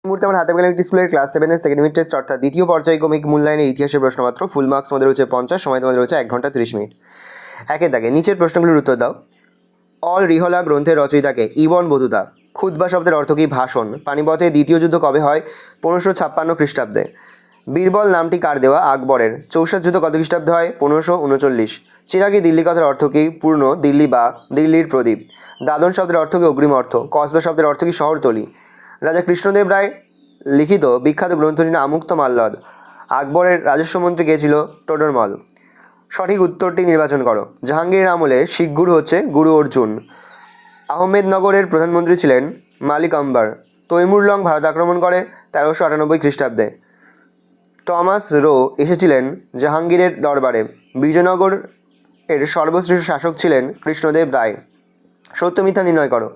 মুহূর্তে আমরা হাতে পেলাম একটি স্কুলের ক্লাস 7-এর সেকেন্ড ইউনিট টেস্ট অর্থাৎ দ্বিতীয় পর্যায়ক্রমিক মূল্যায়নের ইতিহাসের প্রশ্নপত্র। ফুল মার্কস আমাদের রয়েছে 50, সময় তোমাদের রয়েছে 1 ঘন্টা 30 মিনিট। একের দাগে নিচের প্রশ্নগুলির উত্তর দাও। অল রিহলা গ্রন্থের রচয়িতাকে? Ibn Battuta. খুতবা শব্দের অর্থ কি? ভাষণ। পানিপথে দ্বিতীয় যুদ্ধ কবে হয়? 1556 খ্রিস্টাব্দে। বীরবল নামটি কার দেওয়া? আকবরের। চৌসার যুদ্ধ কত খ্রিস্টাব্দে হয়? 1539। চিরাগী দিল্লি কথার অর্থ কি? পূর্ণ দিল্লি বা দিল্লির প্রদীপ। দাদন শব্দের অর্থ কি? অগ্রিম অর্থ। কসবা শব্দের অর্থ কি? শহরতলি। রাজা কৃষ্ণদেব রায় লিখিত বিখ্যাত গ্রন্থটির নাম আমুক্ত মাল্যদ। আকবরের রাজস্ব মন্ত্রী কে ছিল? টোডরমল। সঠিক উত্তরটি নির্বাচন করো। জাহাঙ্গীরের আমলে শিখ গুরু হচ্ছে গুরু অর্জুন। আহমেদনগরের প্রধানমন্ত্রী ছিলেন মালিক আম্বার। তৈমুরলং ভারত আক্রমণ করে 1398 খ্রিস্টাব্দে। টমাস রো এসেছিলেন জাহাঙ্গীরের দরবারে। বিজয়নগর এর সর্বশ্রেষ্ঠ শাসক ছিলেন কৃষ্ণদেব রায়। সত্য মিথ্যা নির্ণয় করো।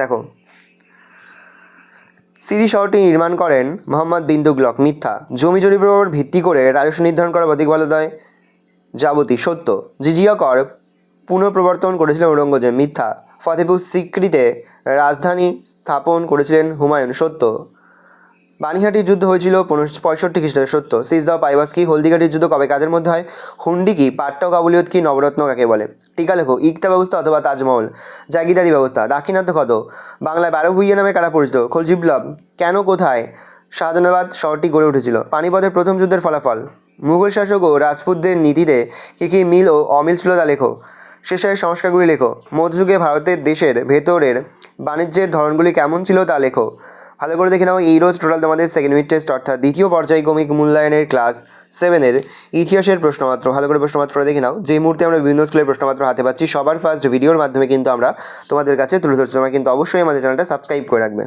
দেখো, সিরি শহরটি নির্মাণ করেন মোহাম্মদ বিন তুগলক। মিথ্যা। জমি জরিপের উপর ভিত্তি করে রাজস্ব নির্ধারণ করা প্রতীক বলা হয় যাবতী। সত্য। জিজিয়া কর পুনঃপ্রবর্তন করেছিলেন ঔরঙ্গজেব। মিথ্যা। ফতেপুর সিক্রিতে রাজধানী স্থাপন করেছিলেন হুমায়ুন। সত্য। বানিহাটির যুদ্ধ হয়েছিল 65 খ্রিস্টাব্দে। সত্য। সিজ দাও পাইবাস কি? হলদিঘাটির যুদ্ধ কবে কাদের মধ্যে হয়? হুন্ডি কি? পাট্য কাবুলিয়ত কি? নবরত্ন কাকে বলে? টিকা লেখো। ইকতা ব্যবস্থা অথবা তাজমহল। জাগিদারি ব্যবস্থা। দাক্ষিণাত্য কত? বাংলায় 12 ভূঁইয়া নামে কারা পরিচিত? খলজি বিপ্লব। কেন কোথায় শাহজাহানাবাদ শহরটি গড়ে উঠেছিল? পানিপথের প্রথম যুদ্ধের ফলাফল। মুঘল শাসক ও রাজপুতদের নীতিতে কী কী মিল ও অমিল ছিল তা লেখো। শেষের সংস্কারগুলি লেখো। মধ্যযুগে ভারতের দেশের ভেতরের বাণিজ্যের ধরনগুলি কেমন ছিল তা লেখো। ভালো করে দেখে নাও। এই রোজ টোটাল তোমাদের সেকেন্ড ইউনিট টেস্ট অর্থাৎ দ্বিতীয় পর্যায়ক্রমিক মূল্যায়নের ক্লাস 7-এর ইতিহাসের প্রশ্নপত্র ভালো করে প্রশ্নপত্র দেখে নাও। যে মুহূর্তে আমরা বিভিন্ন স্কুলের প্রশ্নপত্র হাতে পাচ্ছি সবার ফার্স্ট ভিডিওর মাধ্যমে কিন্তু আমরা তোমাদের কাছে তুলে ধরছি। তোমরা কিন্তু অবশ্যই আমাদের চ্যানেলটা সাবস্ক্রাইব করে রাখবে।